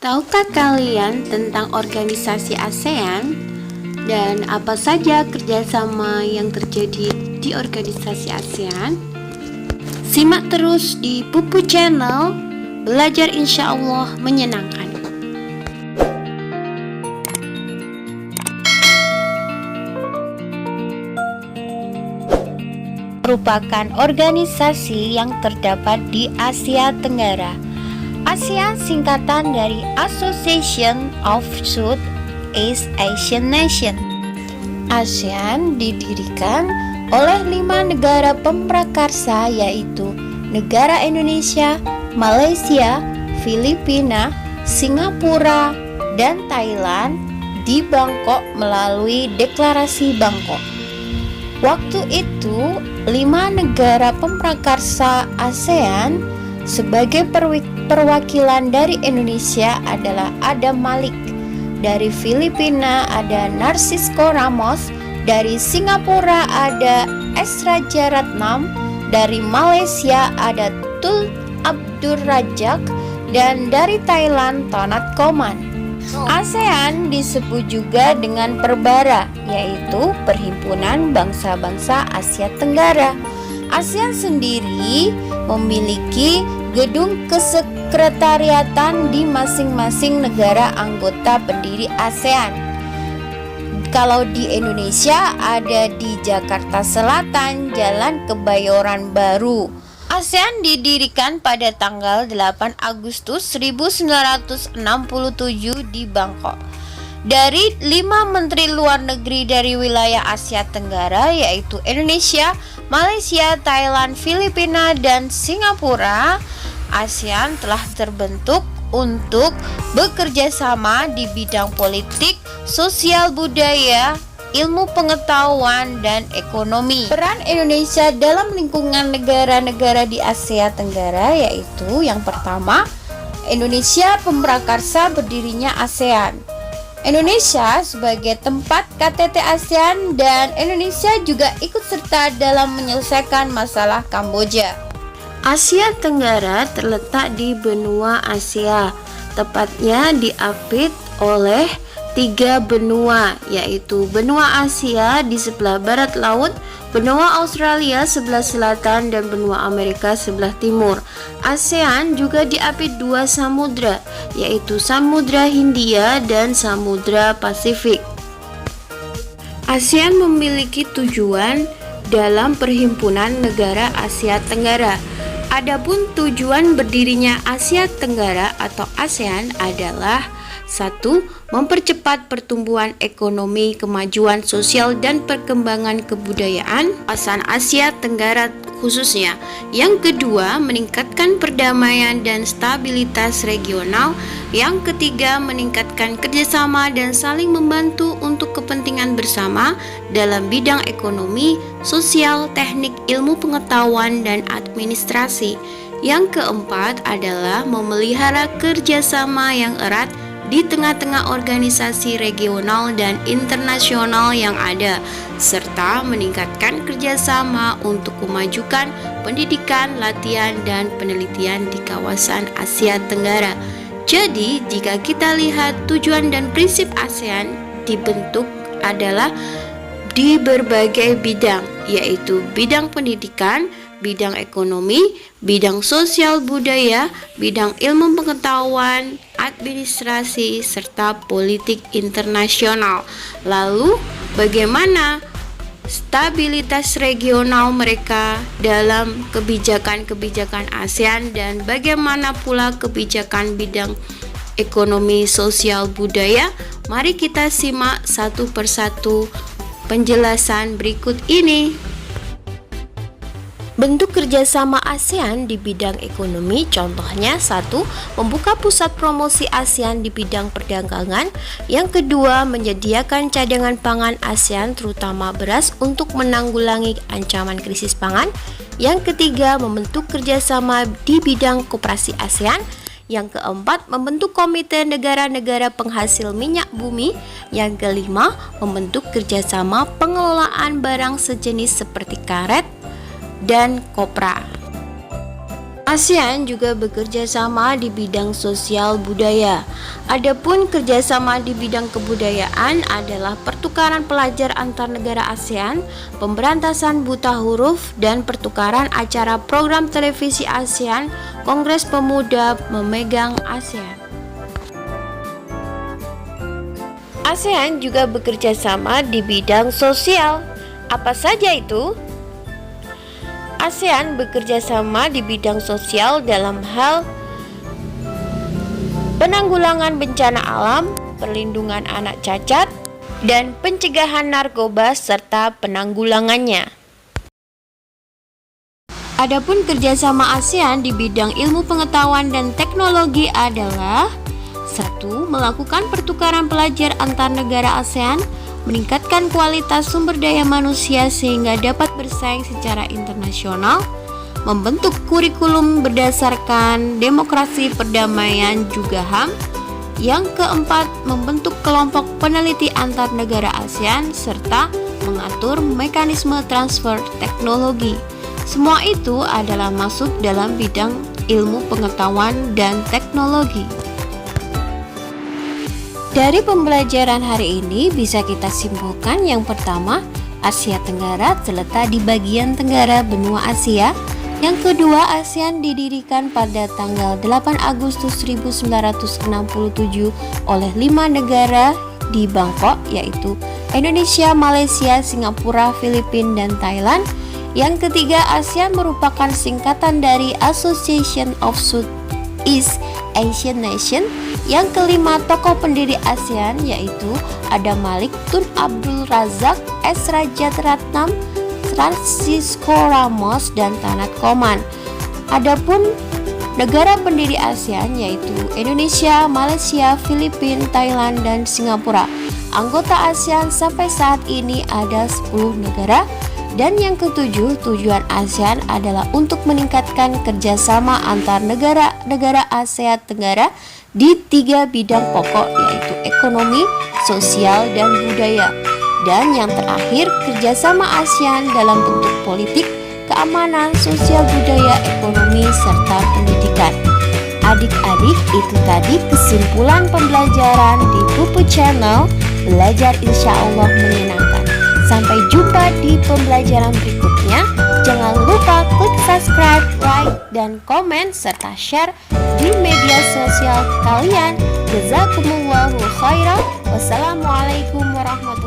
Tahukah kalian tentang organisasi ASEAN dan apa saja kerjasama yang terjadi di organisasi ASEAN? Simak terus di Pupu Channel, belajar insya Allah menyenangkan. Merupakan organisasi yang terdapat di Asia Tenggara. ASEAN singkatan dari Association of Southeast Asian Nations. ASEAN didirikan oleh 5 negara pemprakarsa, yaitu negara Indonesia, Malaysia, Filipina, Singapura, dan Thailand di Bangkok melalui Deklarasi Bangkok. Waktu itu 5 negara pemprakarsa ASEAN sebagai perwakilan dari Indonesia adalah Adam Malik, dari Filipina ada Narcisco Ramos, dari Singapura ada Esra Jaratnam, dari Malaysia ada Tun Abdur Rajak, dan dari Thailand Tonat Koman. ASEAN disebut juga dengan Perbara, yaitu Perhimpunan Bangsa-Bangsa Asia Tenggara. ASEAN sendiri memiliki gedung kesekretariatan di masing-masing negara anggota pendiri ASEAN. Kalau di Indonesia ada di Jakarta Selatan, Jalan Kebayoran Baru. ASEAN didirikan pada tanggal 8 Agustus 1967 di Bangkok. Dari 5 menteri luar negeri dari wilayah Asia Tenggara, yaitu Indonesia, Malaysia, Thailand, Filipina, dan Singapura, ASEAN telah terbentuk untuk bekerja sama di bidang politik, sosial budaya, ilmu pengetahuan, dan ekonomi. Peran Indonesia dalam lingkungan negara-negara di Asia Tenggara yaitu yang pertama, Indonesia pemprakarsa berdirinya ASEAN. Indonesia sebagai tempat KTT ASEAN, dan Indonesia juga ikut serta dalam menyelesaikan masalah Kamboja. Asia Tenggara terletak di benua Asia, tepatnya diapit oleh 3 benua, yaitu benua Asia di sebelah barat laut, benua Australia sebelah selatan, dan benua Amerika sebelah timur. ASEAN juga diapit 2 samudra, yaitu Samudra Hindia dan Samudra Pasifik. ASEAN memiliki tujuan dalam Perhimpunan Negara Asia Tenggara. Adapun tujuan berdirinya Asia Tenggara atau ASEAN adalah 1. Mempercepat pertumbuhan ekonomi, kemajuan sosial, dan perkembangan kebudayaan kawasan Asia Tenggara khususnya. Yang kedua, meningkatkan perdamaian dan stabilitas regional. Yang ketiga, meningkatkan kerjasama dan saling membantu untuk kepentingan bersama dalam bidang ekonomi, sosial, teknik, ilmu pengetahuan, dan administrasi. Yang keempat adalah memelihara kerjasama yang erat di tengah-tengah organisasi regional dan internasional yang ada, serta meningkatkan kerjasama untuk memajukan pendidikan, latihan, dan penelitian di kawasan Asia Tenggara. Jadi, jika kita lihat tujuan dan prinsip ASEAN dibentuk adalah di berbagai bidang, yaitu bidang pendidikan, bidang ekonomi, bidang sosial budaya, bidang ilmu pengetahuan, administrasi, serta politik internasional. Lalu, bagaimana stabilitas regional mereka dalam kebijakan-kebijakan ASEAN, dan bagaimana pula kebijakan bidang ekonomi, sosial, budaya? Mari kita simak satu persatu penjelasan berikut ini. Bentuk kerjasama ASEAN di bidang ekonomi contohnya 1. Membuka pusat promosi ASEAN di bidang perdagangan. Yang kedua, menyediakan cadangan pangan ASEAN terutama beras untuk menanggulangi ancaman krisis pangan. Yang ketiga, membentuk kerjasama di bidang koperasi ASEAN. Yang keempat, membentuk komite negara-negara penghasil minyak bumi. Yang kelima, membentuk kerjasama pengelolaan barang sejenis seperti karet dan kopra. ASEAN juga bekerja sama di bidang sosial budaya. Adapun kerjasama di bidang kebudayaan adalah pertukaran pelajar antar negara ASEAN, pemberantasan buta huruf, dan pertukaran acara program televisi ASEAN, Kongres Pemuda memegang ASEAN. ASEAN juga bekerja sama di bidang sosial. Apa saja itu? ASEAN bekerja sama di bidang sosial dalam hal penanggulangan bencana alam, perlindungan anak cacat, dan pencegahan narkoba serta penanggulangannya. Adapun kerjasama ASEAN di bidang ilmu pengetahuan dan teknologi adalah 1. Melakukan pertukaran pelajar antar negara ASEAN, meningkatkan kualitas sumber daya manusia sehingga dapat bersaing secara internasional, membentuk kurikulum berdasarkan demokrasi, perdamaian, juga HAM. Yang keempat, membentuk kelompok peneliti antar negara ASEAN serta mengatur mekanisme transfer teknologi. Semua itu adalah masuk dalam bidang ilmu pengetahuan dan teknologi. Dari pembelajaran hari ini bisa kita simpulkan yang pertama, Asia Tenggara terletak di bagian tenggara benua Asia. Yang kedua, ASEAN didirikan pada tanggal 8 Agustus 1967 oleh 5 negara di Bangkok, yaitu Indonesia, Malaysia, Singapura, Filipina, dan Thailand. Yang ketiga, ASEAN merupakan singkatan dari Association of Southeast Asian Nation. Yang kelima, tokoh pendiri ASEAN yaitu Adam Malik, Tun Abdul Razak, S. Rajatratnam, Francisco Ramos, dan Tanat Koman. Adapun negara pendiri ASEAN yaitu Indonesia, Malaysia, Filipina, Thailand, dan Singapura. Anggota ASEAN sampai saat ini ada 10 negara. Dan yang ketujuh, tujuan ASEAN adalah untuk meningkatkan kerjasama antar negara-negara Asia Tenggara di 3 bidang pokok yaitu ekonomi, sosial, dan budaya. Dan yang terakhir, kerjasama ASEAN dalam bentuk politik, keamanan, sosial, budaya, ekonomi, serta pendidikan. Adik-adik, itu tadi kesimpulan pembelajaran di Pupu Channel. Belajar insya Allah menyenangkan. Sampai jumpa di pembelajaran berikutnya. Jangan lupa klik subscribe, like, dan komen, serta share di media sosial kalian. Jazakumullahu khairan. Wassalamualaikum warahmatullahi wabarakatuh.